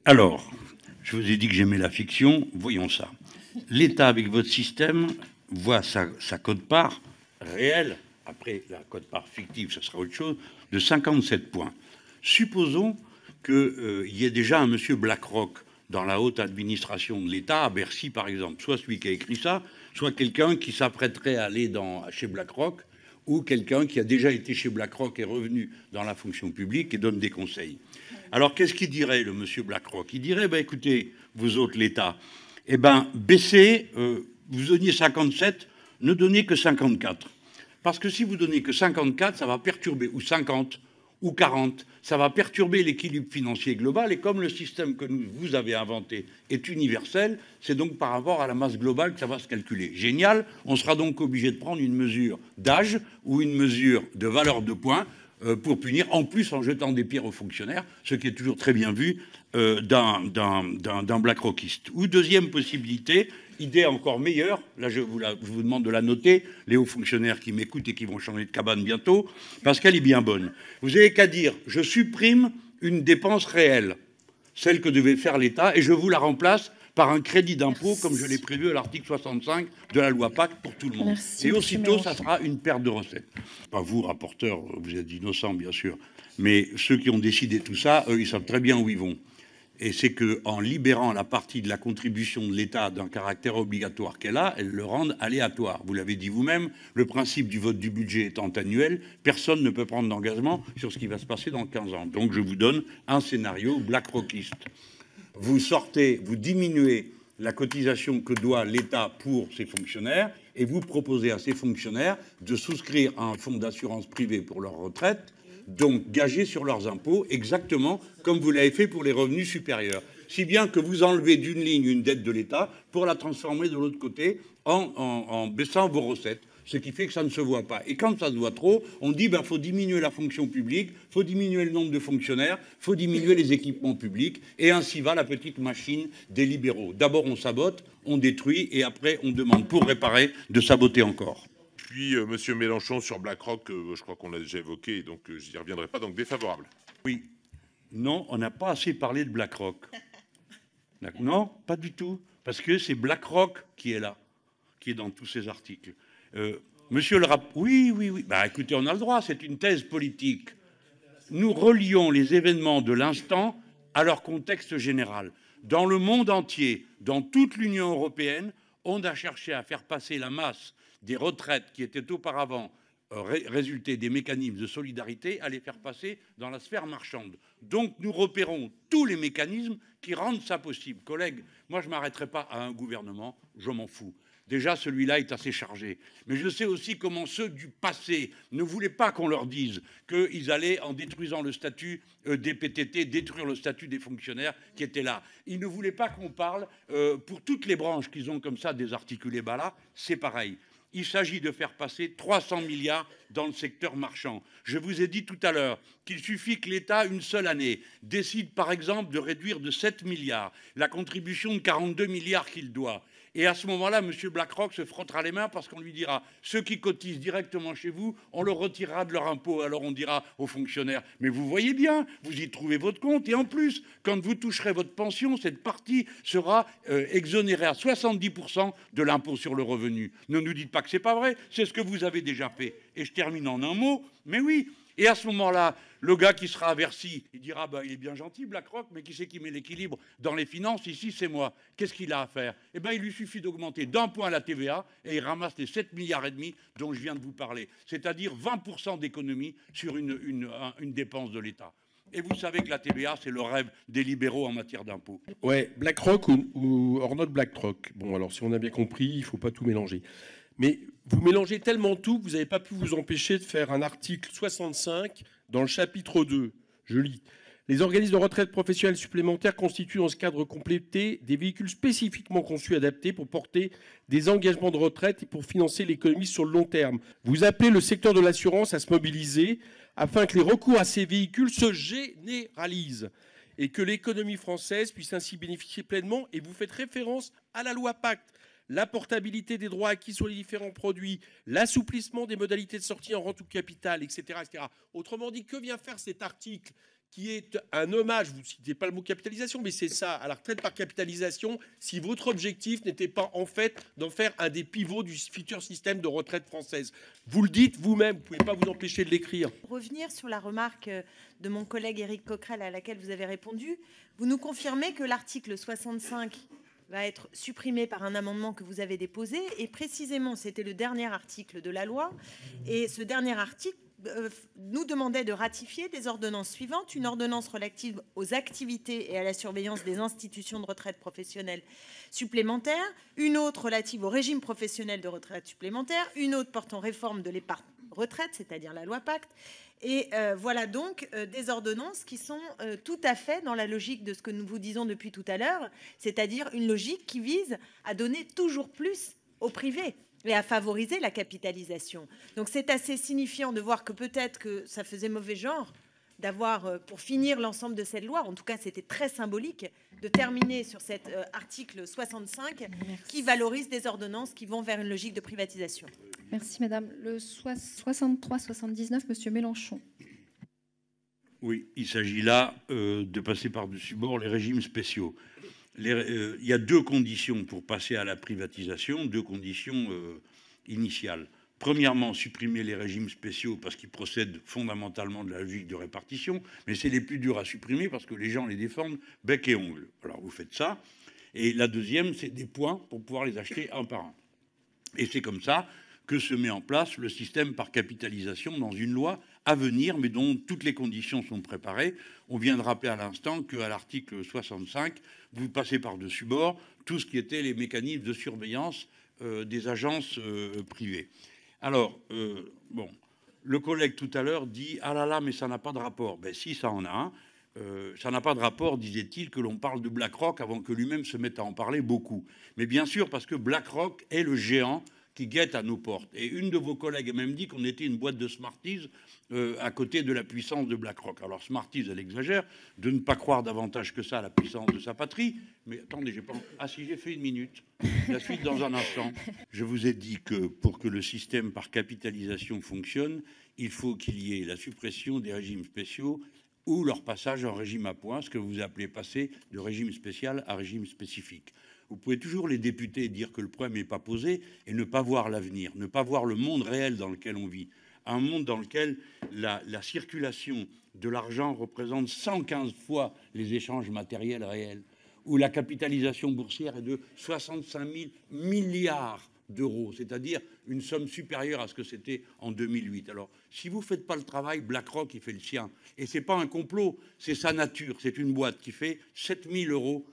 Alors, je vous ai dit que j'aimais la fiction, voyons ça. L'État, avec votre système, voit sa quote-part réelle, après la quote-part fictive, ça sera autre chose, de 57 points. Supposons qu'il y ait déjà un monsieur BlackRock dans la haute administration de l'État, à Bercy par exemple, soit celui qui a écrit ça, soit quelqu'un qui s'apprêterait à aller chez BlackRock, ou quelqu'un qui a déjà été chez BlackRock et revenu dans la fonction publique et donne des conseils. Alors qu'est-ce qu'il dirait, le monsieur BlackRock? Il dirait, écoutez, vous autres l'État, baissez, vous donniez 57, ne donnez que 54. Parce que si vous donnez que 54, ça va perturber, ou 50, ou 40, ça va perturber l'équilibre financier global. Et comme le système que vous avez inventé est universel, c'est donc par rapport à la masse globale que ça va se calculer. Génial, on sera donc obligé de prendre une mesure d'âge ou une mesure de valeur de points pour punir, en plus en jetant des pierres aux fonctionnaires, ce qui est toujours très bien vu d'un BlackRockiste. Ou deuxième possibilité, idée encore meilleure, là je vous demande de la noter, les hauts fonctionnaires qui m'écoutent et qui vont changer de cabane bientôt, parce qu'elle est bien bonne. Vous n'avez qu'à dire, je supprime une dépense réelle, celle que devait faire l'État, et je vous la remplace par un crédit d'impôt, comme je l'ai prévu à l'article 65 de la loi Pacte pour tout le monde. Merci, et aussitôt, ça sera une perte de recettes. Pas vous, rapporteurs, vous êtes innocents, bien sûr, mais ceux qui ont décidé tout ça, eux, ils savent très bien où ils vont. Et c'est qu'en libérant la partie de la contribution de l'État d'un caractère obligatoire qu'elle a, elles le rendent aléatoire. Vous l'avez dit vous-même, le principe du vote du budget étant annuel, personne ne peut prendre d'engagement sur ce qui va se passer dans 15 ans. Donc je vous donne un scénario BlackRockiste. Vous diminuez la cotisation que doit l'État pour ses fonctionnaires et vous proposez à ces fonctionnaires de souscrire à un fonds d'assurance privée pour leur retraite, donc gagés sur leurs impôts, exactement comme vous l'avez fait pour les revenus supérieurs. Si bien que vous enlevez d'une ligne une dette de l'État pour la transformer de l'autre côté en baissant vos recettes. Ce qui fait que ça ne se voit pas. Et quand ça se voit trop, on dit faut diminuer la fonction publique, faut diminuer le nombre de fonctionnaires, faut diminuer les équipements publics, et ainsi va la petite machine des libéraux. D'abord on sabote, on détruit, et après on demande pour réparer de saboter encore. Puis Monsieur Mélenchon sur BlackRock, je crois qu'on l'a déjà évoqué, donc je n'y reviendrai pas, donc défavorable. Oui. Non, on n'a pas assez parlé de BlackRock. Non, pas du tout, parce que c'est BlackRock qui est là, qui est dans tous ces articles. Monsieur le rapporteur, oui. Écoutez, on a le droit, c'est une thèse politique. Nous relions les événements de l'instant à leur contexte général. Dans le monde entier, dans toute l'Union européenne, on a cherché à faire passer la masse des retraites qui étaient auparavant résulter des mécanismes de solidarité, à les faire passer dans la sphère marchande. Donc nous repérons tous les mécanismes qui rendent ça possible. Collègues, moi je ne m'arrêterai pas à un gouvernement, je m'en fous. Déjà, celui-là est assez chargé. Mais je sais aussi comment ceux du passé ne voulaient pas qu'on leur dise qu'ils allaient, en détruisant le statut des PTT, détruire le statut des fonctionnaires qui étaient là. Ils ne voulaient pas qu'on parle, pour toutes les branches qu'ils ont comme ça désarticulées, là, c'est pareil. Il s'agit de faire passer 300 milliards dans le secteur marchand. Je vous ai dit tout à l'heure qu'il suffit que l'État, une seule année, décide par exemple de réduire de 7 milliards la contribution de 42 milliards qu'il doit. Et à ce moment-là, M. BlackRock se frottera les mains parce qu'on lui dira « ceux qui cotisent directement chez vous, on leur retirera de leur impôt ». Alors on dira aux fonctionnaires « mais vous voyez bien, vous y trouvez votre compte. Et en plus, quand vous toucherez votre pension, cette partie sera exonérée à 70% de l'impôt sur le revenu ». Ne nous dites pas que ce n'est pas vrai, c'est ce que vous avez déjà fait. Et je termine en un mot, mais oui. Et à ce moment-là, le gars qui sera à Bercy, il dira il est bien gentil, BlackRock, mais qui c'est qui met l'équilibre dans les finances? Ici, c'est moi. Qu'est-ce qu'il a à faire? Il lui suffit d'augmenter d'1 point la TVA et il ramasse les 7,5 milliards dont je viens de vous parler. C'est-à-dire 20% d'économie sur une dépense de l'État. Et vous savez que la TVA, c'est le rêve des libéraux en matière d'impôts. Ouais, BlackRock ou hors note BlackRock. Bon, alors si on a bien compris, il ne faut pas tout mélanger. Mais vous mélangez tellement tout que vous n'avez pas pu vous empêcher de faire un article 65 dans le chapitre 2. Je lis. Les organismes de retraite professionnelle supplémentaires constituent dans ce cadre complété des véhicules spécifiquement conçus et adaptés pour porter des engagements de retraite et pour financer l'économie sur le long terme. Vous appelez le secteur de l'assurance à se mobiliser afin que les recours à ces véhicules se généralisent et que l'économie française puisse ainsi bénéficier pleinement. Et vous faites référence à la loi Pacte. La portabilité des droits acquis sur les différents produits, l'assouplissement des modalités de sortie en rente ou capital, etc., etc. Autrement dit, que vient faire cet article qui est un hommage, vous ne citez pas le mot capitalisation, mais c'est ça, à la retraite par capitalisation, si votre objectif n'était pas en fait d'en faire un des pivots du futur système de retraite française. Vous le dites vous-même, vous ne pouvez pas vous empêcher de l'écrire. Pour revenir sur la remarque de mon collègue Éric Coquerel à laquelle vous avez répondu, vous nous confirmez que l'article 65 va être supprimé par un amendement que vous avez déposé, et précisément c'était le dernier article de la loi, et ce dernier article nous demandait de ratifier des ordonnances suivantes: une ordonnance relative aux activités et à la surveillance des institutions de retraite professionnelle supplémentaires, une autre relative au régime professionnel de retraite supplémentaire, une autre portant réforme de l'épargne retraite, c'est-à-dire la loi Pacte. Et voilà donc des ordonnances qui sont tout à fait dans la logique de ce que nous vous disons depuis tout à l'heure, c'est-à-dire une logique qui vise à donner toujours plus au privé et à favoriser la capitalisation. Donc c'est assez signifiant de voir que peut-être que ça faisait mauvais genre d'avoir, pour finir l'ensemble de cette loi, en tout cas c'était très symbolique, de terminer sur cet article 65 qui valorise des ordonnances qui vont vers une logique de privatisation. Merci madame. Le 63-79, monsieur Mélenchon. Oui, il s'agit là de passer par-dessus bord les régimes spéciaux. Il y a deux conditions pour passer à la privatisation, deux conditions initiales. Premièrement, supprimer les régimes spéciaux parce qu'ils procèdent fondamentalement de la logique de répartition, mais c'est les plus durs à supprimer parce que les gens les défendent bec et ongle. Alors vous faites ça. Et la deuxième, c'est des points pour pouvoir les acheter un par un. Et c'est comme ça que se met en place le système par capitalisation dans une loi à venir, mais dont toutes les conditions sont préparées. On vient de rappeler à l'instant qu'à l'article 65, vous passez par-dessus bord tout ce qui était les mécanismes de surveillance des agences privées. Alors, bon, le collègue tout à l'heure dit « Ah là là, mais ça n'a pas de rapport ». Ben si, ça en a un. Ça n'a pas de rapport, disait-il, que l'on parle de BlackRock avant que lui-même se mette à en parler beaucoup. Mais bien sûr, parce que BlackRock est le géant qui guette à nos portes. Et une de vos collègues a même dit qu'on était une boîte de Smarties à côté de la puissance de BlackRock. Alors Smarties, elle exagère de ne pas croire davantage que ça à la puissance de sa patrie. Mais attendez, j'ai pas... Ah si, j'ai fait une minute. La suite dans un instant. Je vous ai dit que pour que le système par capitalisation fonctionne, il faut qu'il y ait la suppression des régimes spéciaux ou leur passage en régime à points, ce que vous appelez passer de régime spécial à régime spécifique. Vous pouvez toujours, les députés, dire que le problème n'est pas posé et ne pas voir l'avenir, ne pas voir le monde réel dans lequel on vit. Un monde dans lequel la circulation de l'argent représente 115 fois les échanges matériels réels, où la capitalisation boursière est de 65 000 milliards d'euros, c'est-à-dire une somme supérieure à ce que c'était en 2008. Alors, si vous ne faites pas le travail, BlackRock, il fait le sien. Et ce n'est pas un complot, c'est sa nature. C'est une boîte qui fait 7 000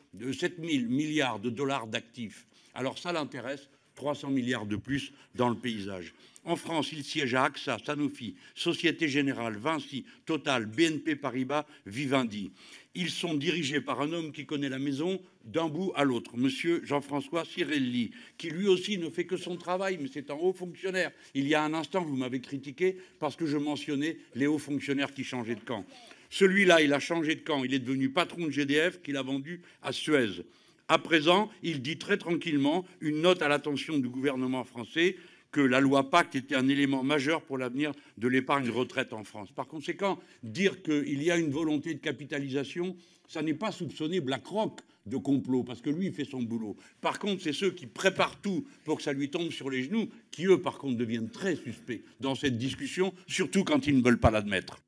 milliards de dollars d'actifs. Alors, ça l'intéresse, 300 milliards de plus dans le paysage. En France, il siège à AXA, Sanofi, Société Générale, Vinci, Total, BNP Paribas, Vivendi. Ils sont dirigés par un homme qui connaît la maison d'un bout à l'autre, monsieur Jean-François Cirelli, qui lui aussi ne fait que son travail, mais c'est un haut fonctionnaire. Il y a un instant, vous m'avez critiqué parce que je mentionnais les hauts fonctionnaires qui changeaient de camp. Celui-là, il a changé de camp. Il est devenu patron de GDF qu'il a vendu à Suez. À présent, il dit très tranquillement une note à l'attention du gouvernement français que la loi Pacte était un élément majeur pour l'avenir de l'épargne retraite en France. Par conséquent, dire qu'il y a une volonté de capitalisation, ça n'est pas soupçonner BlackRock de complot, parce que lui, il fait son boulot. Par contre, c'est ceux qui préparent tout pour que ça lui tombe sur les genoux, qui, eux, par contre, deviennent très suspects dans cette discussion, surtout quand ils ne veulent pas l'admettre.